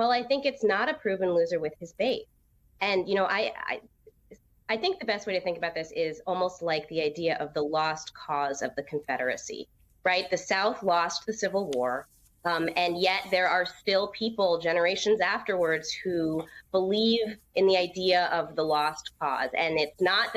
Well, I think it's not a proven loser with his base. And, I think the best way to think about this is almost like the idea of the lost cause of the Confederacy, right? The South lost the Civil War, and yet there are still people generations afterwards who believe in the idea of the lost cause. And it's not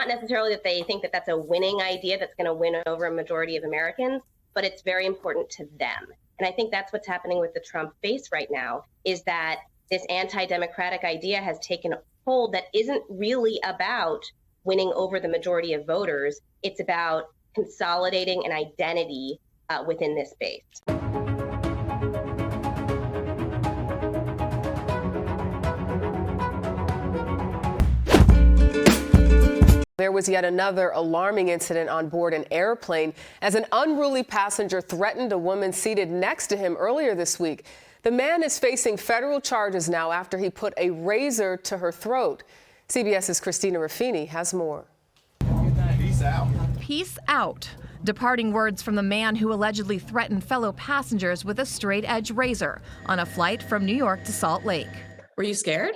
necessarily that they think that that's a winning idea that's going to win over a majority of Americans, but it's very important to them. And I think that's what's happening with the Trump base right now, is that this anti-democratic idea has taken hold that isn't really about winning over the majority of voters. It's about consolidating an identity within this base. There was yet another alarming incident on board an airplane as an unruly passenger threatened a woman seated next to him earlier this week. The man is facing federal charges now after he put a razor to her throat. CBS's Christina Ruffini has more. Peace out. Peace out. Departing words from the man who allegedly threatened fellow passengers with a straight-edge razor on a flight from New York to Salt Lake. Were you scared?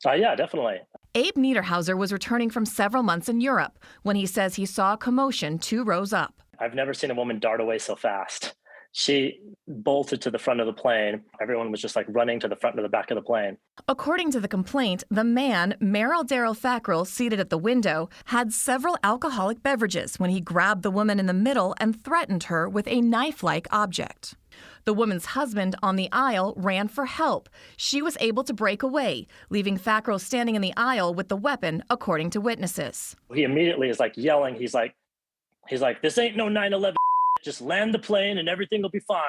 Yeah, definitely. Abe Niederhauser was returning from several months in Europe when he says he saw a commotion 2 rows up. I've never seen a woman dart away so fast. She bolted to the front of the plane. Everyone was just like running to the front and the back of the plane. According to the complaint, the man, Merrill Darrell Thackrell, seated at the window, had several alcoholic beverages when he grabbed the woman in the middle and threatened her with a knife-like object. The woman's husband on the aisle ran for help. She was able to break away, leaving Thackrell standing in the aisle with the weapon, according to witnesses. He immediately is like yelling. He's like, this ain't no 9/11. Just land the plane and everything will be fine.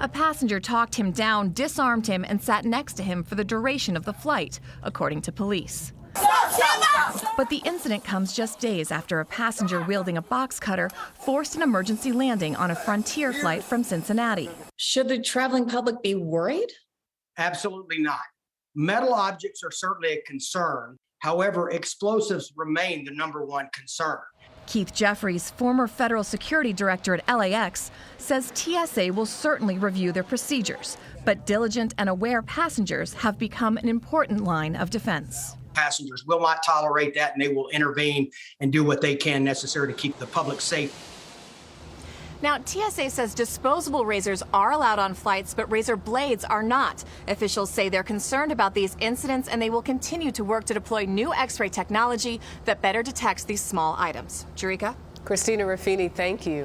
A passenger talked him down, disarmed him, and sat next to him for the duration of the flight, according to police. But the incident comes just days after a passenger wielding a box cutter forced an emergency landing on a Frontier flight from Cincinnati. Should the traveling public be worried? Absolutely not. Metal objects are certainly a concern. However, explosives remain the #1 concern. Keith Jeffries, former federal security director at LAX, says TSA will certainly review their procedures, but diligent and aware passengers have become an important line of defense. Passengers will not tolerate that, and they will intervene and do what they can necessary to keep the public safe. Now, TSA says disposable razors are allowed on flights, but razor blades are not. Officials say they're concerned about these incidents, and they will continue to work to deploy new X-ray technology that better detects these small items. Jerika? Christina Ruffini, thank you.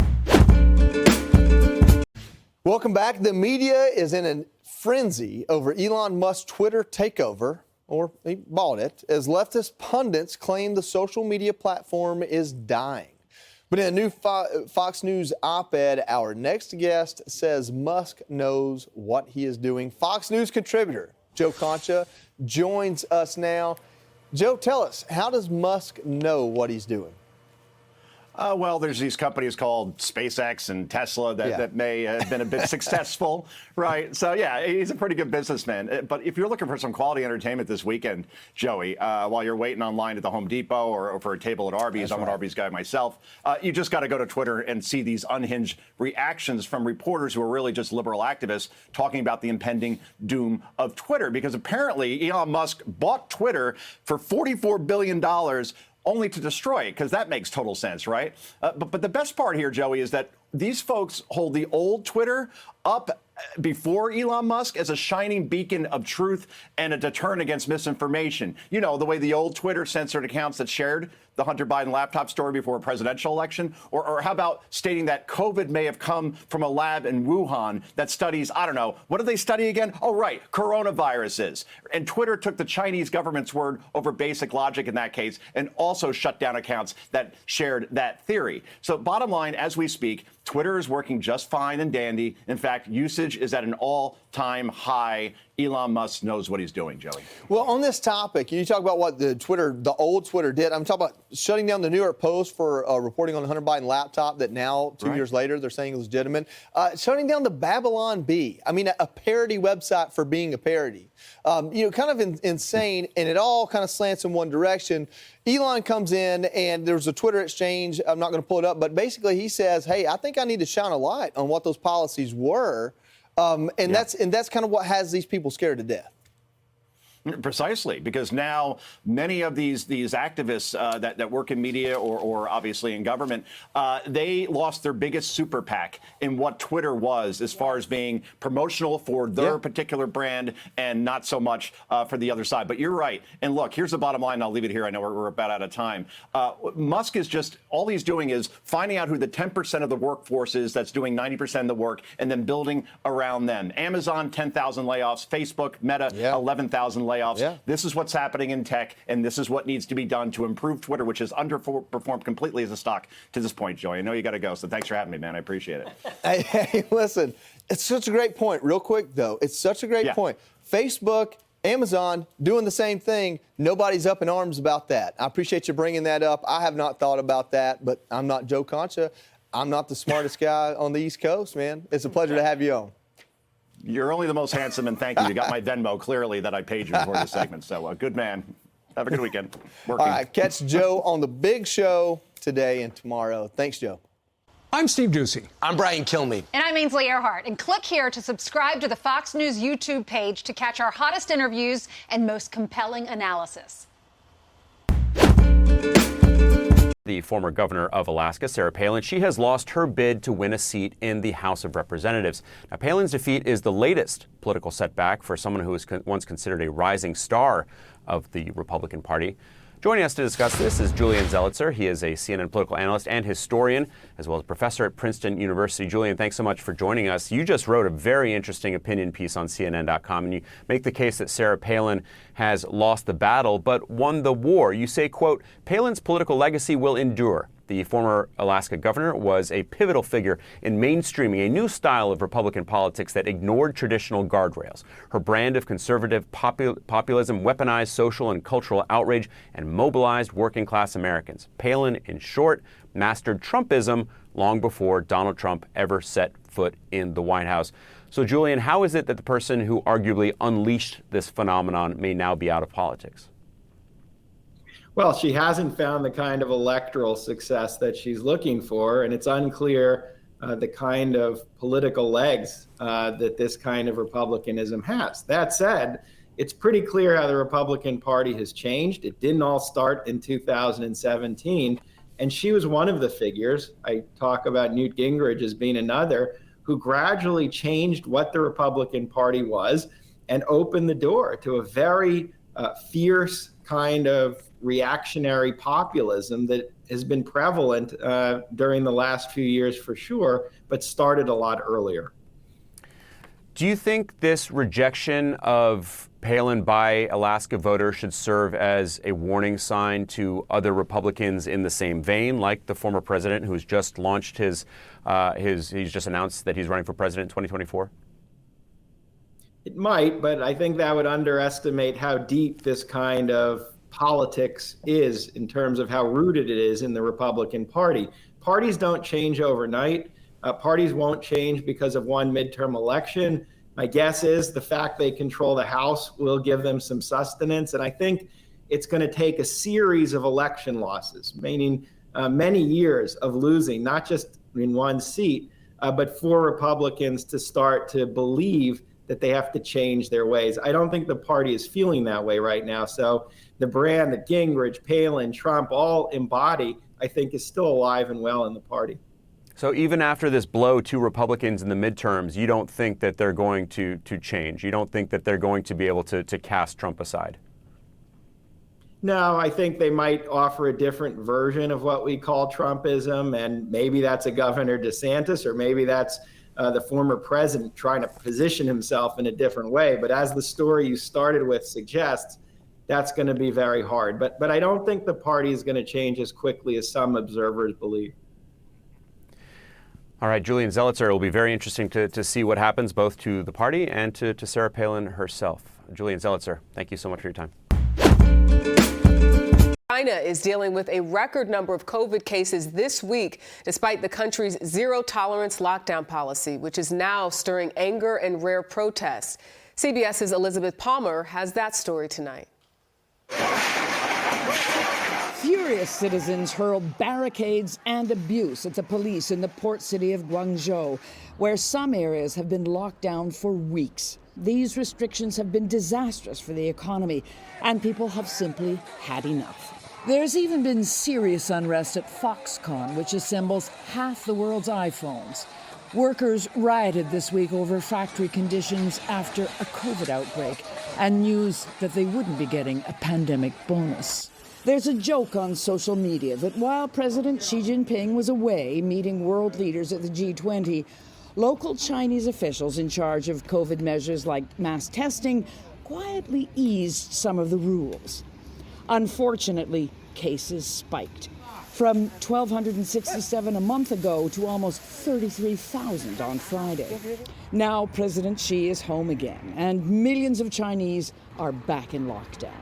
Welcome back. The media is in a frenzy over Elon Musk's Twitter takeover, or he bought it, as leftist pundits claim the social media platform is dying. But in a new Fox News op-ed, our next guest says Musk knows what he is doing. Fox News contributor Joe Concha joins us now. Joe, tell us, how does Musk know what he's doing? Well, there's these companies called SpaceX and Tesla that may have been a bit successful, right? So, yeah, he's a pretty good businessman. But if you're looking for some quality entertainment this weekend, Joey, while you're waiting online at the Home Depot or for a table at Arby's, I'm an Arby's guy myself, you just got to go to Twitter and see these unhinged reactions from reporters who are really just liberal activists talking about the impending doom of Twitter. Because apparently Elon Musk bought Twitter for $44 billion only to destroy it, because that makes total sense, right? But the best part here, Joey, is that these folks hold the old Twitter up before Elon Musk as a shining beacon of truth and a deterrent against misinformation. You know, the way the old Twitter censored accounts that shared the Hunter Biden laptop story before a presidential election? Or how about stating that COVID may have come from a lab in Wuhan that studies, I don't know, what do they study again? Oh, right, coronaviruses. And Twitter took the Chinese government's word over basic logic in that case and also shut down accounts that shared that theory. So bottom line, as we speak, Twitter is working just fine and dandy. In fact, usage is at an all-time high. Elon Musk knows what he's doing, Joey. Well, on this topic, you talk about what the old Twitter did. I'm talking about shutting down the New York Post for reporting on the Hunter Biden laptop that now, 2 years later, they're saying is legitimate. Shutting down the Babylon Bee. I mean, a parody website for being a parody. Kind of insane, and it all kind of slants in one direction. Elon comes in, and there's a Twitter exchange. I'm not going to pull it up, but basically he says, hey, I think I need to shine a light on what those policies were. That's kind of what has these people scared to death. Precisely, because now many of these activists that work in media or obviously in government, they lost their biggest super PAC in what Twitter was as far as being promotional for their particular brand and not so much for the other side. But you're right. And look, here's the bottom line. I'll leave it here. I know we're about out of time. Musk is just, all he's doing is finding out who the 10% of the workforce is that's doing 90% of the work and then building around them. Amazon, 10,000 layoffs. Facebook, Meta, 11,000 layoffs. Yeah. This is what's happening in tech, and this is what needs to be done to improve Twitter, which has underperformed completely as a stock to this point, Joey. I know you got to go, so thanks for having me, man. I appreciate it. Hey, listen, it's such a great point. Real quick, though, it's such a great point. Facebook, Amazon doing the same thing. Nobody's up in arms about that. I appreciate you bringing that up. I have not thought about that, but I'm not Joe Concha. I'm not the smartest guy on the East Coast, man. It's a pleasure to have you on. You're only the most handsome, and thank you. You got my Venmo, clearly, that I paid you before the segment. So, good man. Have a good weekend. Working. All right, catch Joe on the big show today and tomorrow. Thanks, Joe. I'm Steve Doocy. I'm Brian Kilmeade. And I'm Ainsley Earhart. And click here to subscribe to the Fox News YouTube page to catch our hottest interviews and most compelling analysis. The former governor of Alaska, Sarah Palin, she has lost her bid to win a seat in the House of Representatives. Now, Palin's defeat is the latest political setback for someone who was once considered a rising star of the Republican Party. Joining us to discuss this is Julian Zelizer. He is a CNN political analyst and historian, as well as professor at Princeton University. Julian, thanks so much for joining us. You just wrote a very interesting opinion piece on CNN.com, and you make the case that Sarah Palin has lost the battle but won the war. You say, quote, Palin's political legacy will endure. The former Alaska governor was a pivotal figure in mainstreaming a new style of Republican politics that ignored traditional guardrails. Her brand of conservative populism weaponized social and cultural outrage and mobilized working-class Americans. Palin, in short, mastered Trumpism long before Donald Trump ever set foot in the White House. So, Julian, how is it that the person who arguably unleashed this phenomenon may now be out of politics? Well, she hasn't found the kind of electoral success that she's looking for, and it's unclear the kind of political legs that this kind of republicanism has. That said, it's pretty clear how the Republican Party has changed. It didn't all start in 2017, and she was one of the figures. I talk about Newt Gingrich as being another who gradually changed what the Republican Party was and opened the door to a very fierce kind of reactionary populism that has been prevalent during the last few years for sure, but started a lot earlier. Do you think this rejection of Palin by Alaska voters should serve as a warning sign to other Republicans in the same vein, like the former president who's just launched he's just announced that he's running for president in 2024? It might, but I think that would underestimate how deep this kind of politics is in terms of how rooted it is in the Republican Party. Parties don't change overnight. Parties won't change because of one midterm election. My guess is the fact they control the House will give them some sustenance. And I think it's going to take a series of election losses, meaning many years of losing, not just in one seat, but for Republicans to start to believe that they have to change their ways. I don't think the party is feeling that way right now. So the brand that Gingrich, Palin, Trump all embody, I think, is still alive and well in the party. So even after this blow to Republicans in the midterms, you don't think that they're going to change? You don't think that they're going to be able to cast Trump aside? No, I think they might offer a different version of what we call Trumpism, and maybe that's a Governor DeSantis, or maybe that's the former president trying to position himself in a different way. But as the story you started with suggests, that's going to be very hard. But I don't think the party is going to change as quickly as some observers believe. All right, Julian Zelizer, it will be very interesting to see what happens both to the party and to Sarah Palin herself. Julian Zelizer, thank you so much for your time. China is dealing with a record number of COVID cases this week, despite the country's zero-tolerance lockdown policy, which is now stirring anger and rare protests. CBS's Elizabeth Palmer has that story tonight. Furious citizens hurl barricades and abuse at the police in the port city of Guangzhou, where some areas have been locked down for weeks. These restrictions have been disastrous for the economy, and people have simply had enough. There's even been serious unrest at Foxconn, which assembles half the world's iPhones. Workers rioted this week over factory conditions after a COVID outbreak and news that they wouldn't be getting a pandemic bonus. There's a joke on social media that while President Xi Jinping was away meeting world leaders at the G20, local Chinese officials in charge of COVID measures like mass testing quietly eased some of the rules. Unfortunately, cases spiked from 1,267 a month ago to almost 33,000 on Friday. Now President Xi is home again, and millions of Chinese are back in lockdown.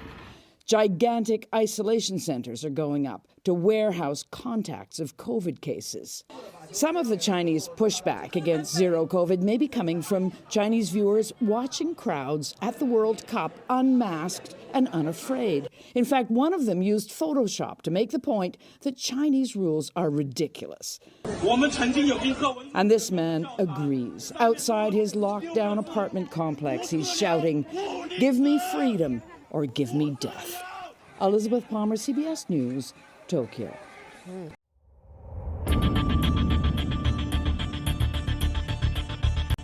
Gigantic isolation centers are going up to warehouse contacts of COVID cases. Some of the Chinese pushback against zero COVID may be coming from Chinese viewers watching crowds at the World Cup unmasked and unafraid. In fact, one of them used Photoshop to make the point that Chinese rules are ridiculous. And this man agrees. Outside his lockdown apartment complex, he's shouting, "Give me freedom or give me death." Elizabeth Palmer, CBS News, Tokyo.